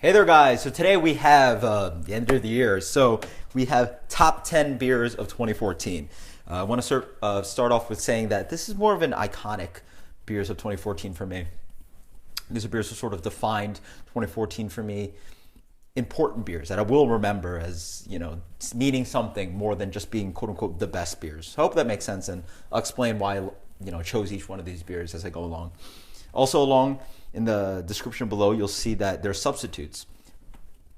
Hey there guys, so today we have the end of the year, so we have top 10 beers of 2014. I want to start off with saying that this is more of an iconic beers of 2014 for me. These are beers that sort of defined 2014 for me. Important beers that I will remember as, meaning something more than just being quote unquote the best beers. I hope that makes sense, and I'll explain why I chose each one of these beers as I go along. Also along in the description below, you'll see that they're substitutes.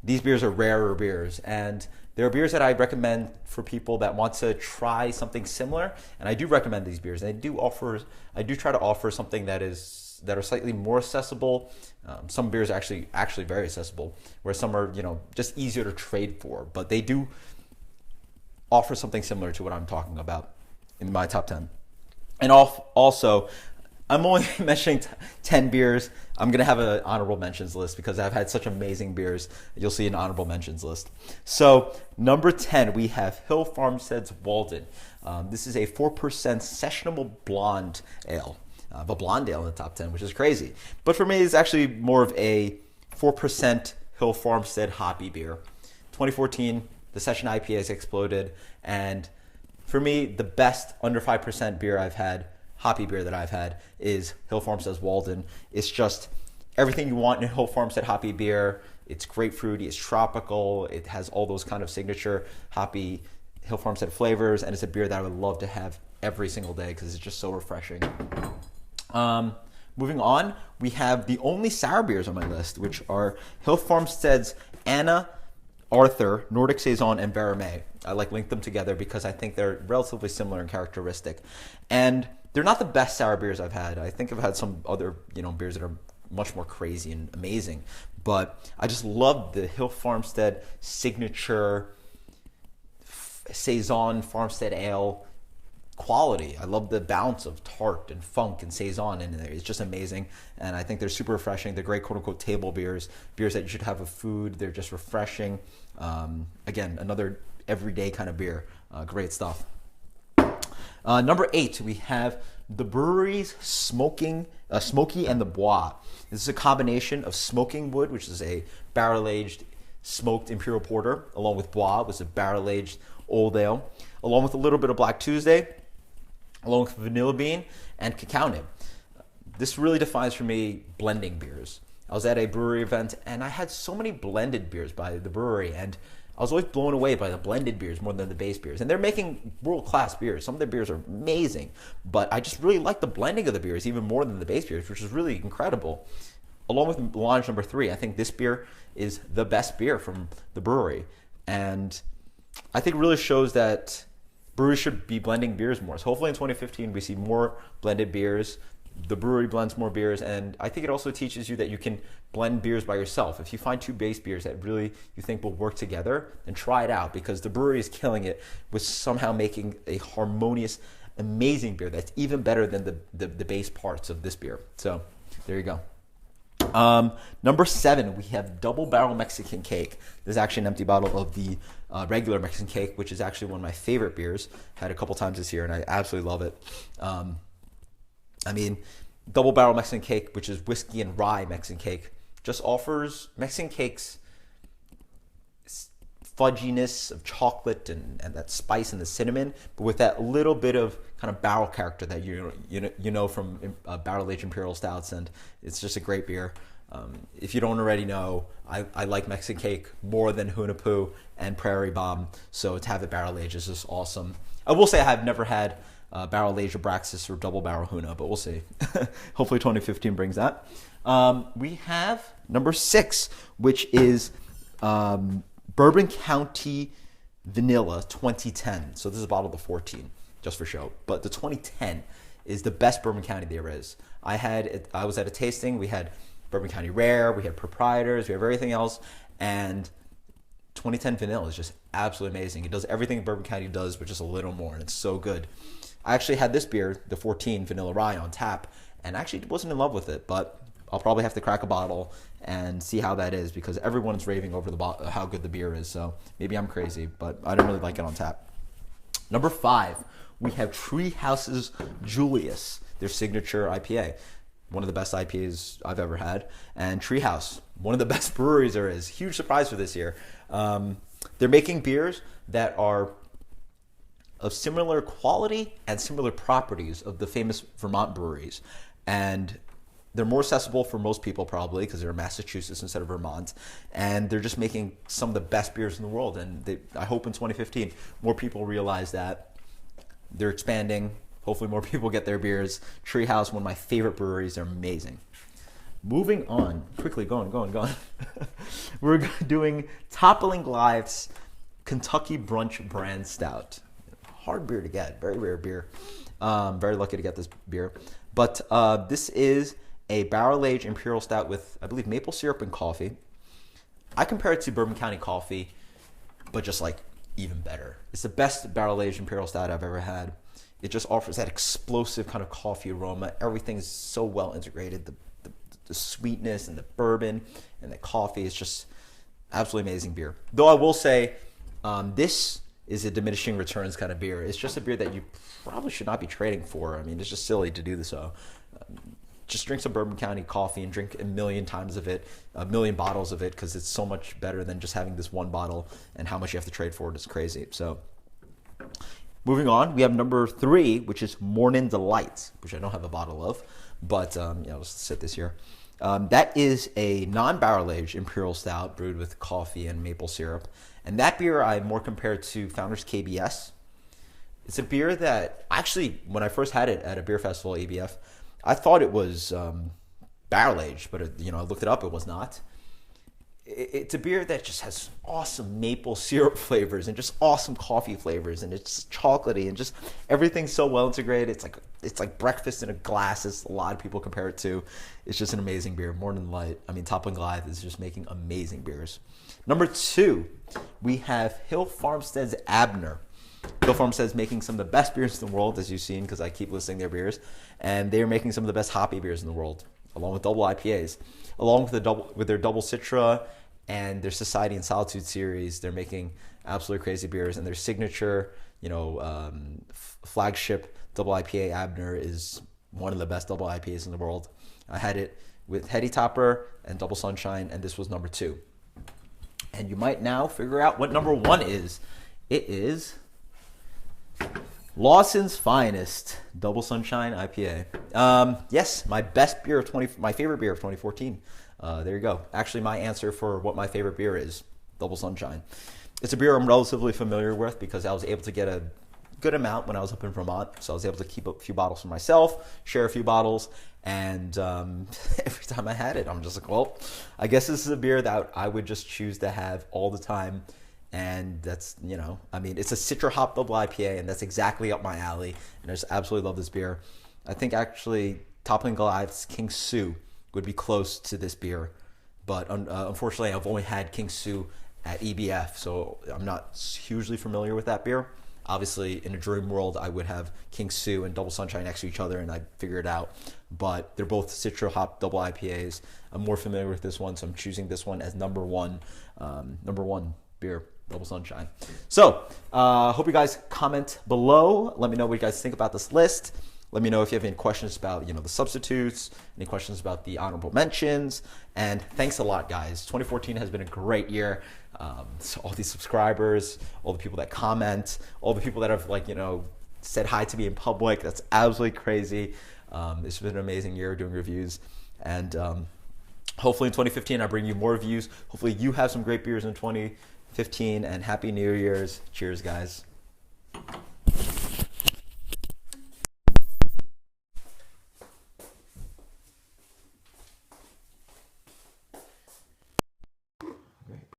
These beers are rarer beers, and they're beers that I recommend for people that want to try something similar. And I do recommend these beers. And I do try to offer something that are slightly more accessible. Some beers are actually very accessible, where some are just easier to trade for. But they do offer something similar to what I'm talking about in my top 10. And also, I'm only mentioning 10 beers. I'm going to have an honorable mentions list because I've had such amazing beers. You'll see an honorable mentions list. So number 10, we have Hill Farmstead's Walden. This is a 4% sessionable blonde ale. A blonde ale in the top 10, which is crazy. But for me, it's actually more of a 4% Hill Farmstead hoppy beer. 2014, the Session IPA has exploded. And for me, the best under 5% beer I've had, hoppy beer that I've had, is Hill Farmstead's Walden. It's just everything you want in a Hill Farmstead hoppy beer. It's grapefruity, it's tropical, it has all those kind of signature hoppy Hill Farmstead flavors, and it's a beer that I would love to have every single day because it's just so refreshing. Moving on, we have the only sour beers on my list, which are Hill Farmstead's Anna, Arthur, Nordic Saison, and Vera. I link them together because I think they're relatively similar in characteristic. And they're not the best sour beers I've had. I think I've had some other beers that are much more crazy and amazing. But I just love the Hill Farmstead signature Saison Farmstead ale quality. I love the balance of tart and funk and Saison in there. It's just amazing. And I think they're super refreshing. They're great quote unquote table beers that you should have with food. They're just refreshing. Again, another everyday kind of beer. Great stuff. Number 8, we have the Bruery's Smokey and the Bois. This is a combination of smoking wood, which is a barrel-aged smoked imperial porter, along with Bois, which is a barrel-aged old ale, along with a little bit of Black Tuesday, along with vanilla bean and cacao nib. This really defines for me blending beers. I was at a brewery event and I had so many blended beers by the brewery, and I was always blown away by the blended beers more than the base beers. And they're making world-class beers. Some of their beers are amazing, but I just really like the blending of the beers even more than the base beers, which is really incredible. Along with Melange number 3, I think this beer is the best beer from the brewery. And I think it really shows that breweries should be blending beers more. So hopefully in 2015 we see more blended beers. The brewery blends more beers, and I think it also teaches you that you can blend beers by yourself. If you find two base beers that really you think will work together, then try it out, because the brewery is killing it with somehow making a harmonious, amazing beer that's even better than the base parts of this beer. So there you go. Number 7, we have Double Barrel Mexican Cake. This is actually an empty bottle of the regular Mexican Cake, which is actually one of my favorite beers. Had a couple times this year, and I absolutely love it. Double Barrel Mexican Cake, which is whiskey and rye Mexican Cake, just offers Mexican Cake's fudginess of chocolate and that spice and the cinnamon, but with that little bit of kind of barrel character that you know from barrel-aged imperial stouts, and it's just a great beer. If you don't already know, I like Mexican Cake more than Hunapoo and Prairie Bomb, so to have it barrel-aged is just awesome. I will say I have never had barrel-aged Abraxas or double barrel Huna, but we'll see. Hopefully 2015 brings that. We have number 6, which is Bourbon County Vanilla 2010. So this is a bottle of the 14, just for show. But the 2010 is the best Bourbon County there is. I was at a tasting. We had Bourbon County Rare, we had Proprietors, we have everything else, and 2010 Vanilla is just absolutely amazing. It does everything Bourbon County does, but just a little more, and it's so good. I actually had this beer, the 14 Vanilla Rye, on tap, and actually wasn't in love with it, but I'll probably have to crack a bottle and see how that is, because everyone's raving over how good the beer is, so maybe I'm crazy, but I don't really like it on tap. Number 5, we have Treehouse's Julius, their signature IPA. one of the best IPAs I've ever had. And Treehouse, one of the best breweries there is. Huge surprise for this year. They're making beers that are of similar quality and similar properties of the famous Vermont breweries. And they're more accessible for most people probably because they're in Massachusetts instead of Vermont. And they're just making some of the best beers in the world. And I hope in 2015 more people realize that. They're expanding. Hopefully more people get their beers. Treehouse, one of my favorite breweries. They're amazing. Moving on. Quickly, going. We're doing Toppling Goliath's Kentucky Brunch Brand Stout. Hard beer to get. Very rare beer. Very lucky to get this beer. But this is a barrel-aged imperial stout with, I believe, maple syrup and coffee. I compare it to Bourbon County coffee, but just like even better. It's the best barrel-aged imperial stout I've ever had. It just offers that explosive kind of coffee aroma. Everything's so well integrated. The sweetness and the bourbon and the coffee is just absolutely amazing beer. Though I will say, this is a diminishing returns kind of beer. It's just a beer that you probably should not be trading for. I mean, it's just silly to do this. So just drink some Bourbon County coffee and drink a million bottles of it, because it's so much better than just having this one bottle, and how much you have to trade for it is crazy. So moving on, we have number 3, which is Mornin Delight, which I don't have a bottle of, but let's sit this here. That is a non-barrel aged imperial stout brewed with coffee and maple syrup. And that beer I more compared to Founders KBS. It's a beer that actually, when I first had it at a beer festival, ABF, I thought it was barrel aged, but I looked it up, it was not. It's a beer that just has awesome maple syrup flavors and just awesome coffee flavors, and it's chocolatey and just everything's so well integrated. It's like breakfast in a glass, as a lot of people compare it to. It's just an amazing beer. Mornin Light. Toppling Goliath is just making amazing beers. Number 2, we have Hill Farmstead's Abner. Hill Farmstead is making some of the best beers in the world, as you've seen, because I keep listing their beers, and they are making some of the best hoppy beers in the world, along with double IPAs, along with their double Citra and their Society and Solitude series. They're making absolutely crazy beers, and their signature, flagship double IPA Abner is one of the best double IPAs in the world. I had it with Heady Topper and Double Sunshine, and this was number 2. And you might now figure out what number 1 is. It is Lawson's Finest Double Sunshine IPA. Yes, my favorite beer of 2014. There you go. Actually, my answer for what my favorite beer is, Double Sunshine. It's a beer I'm relatively familiar with because I was able to get a good amount when I was up in Vermont. So I was able to keep a few bottles for myself, share a few bottles, and every time I had it, I'm just like, well, I guess this is a beer that I would just choose to have all the time. And that's, it's a Citra Hop Double IPA, and that's exactly up my alley. And I just absolutely love this beer. I think actually Toppling Goliath's King Sue would be close to this beer. But unfortunately, I've only had King Sue at EBF, so I'm not hugely familiar with that beer. Obviously, in a dream world, I would have King Sue and Double Sunshine next to each other, and I'd figure it out. But they're both Citra Hop Double IPAs. I'm more familiar with this one, so I'm choosing this one as number one beer, Double Sunshine. So, hope you guys comment below. Let me know what you guys think about this list. Let me know if you have any questions about, the substitutes, any questions about the honorable mentions. And thanks a lot, guys. 2014 has been a great year. So all these subscribers, all the people that comment, all the people that have, said hi to me in public. That's absolutely crazy. It's been an amazing year doing reviews. And hopefully in 2015, I bring you more reviews. Hopefully you have some great beers in 2015. And Happy New Year's. Cheers, guys.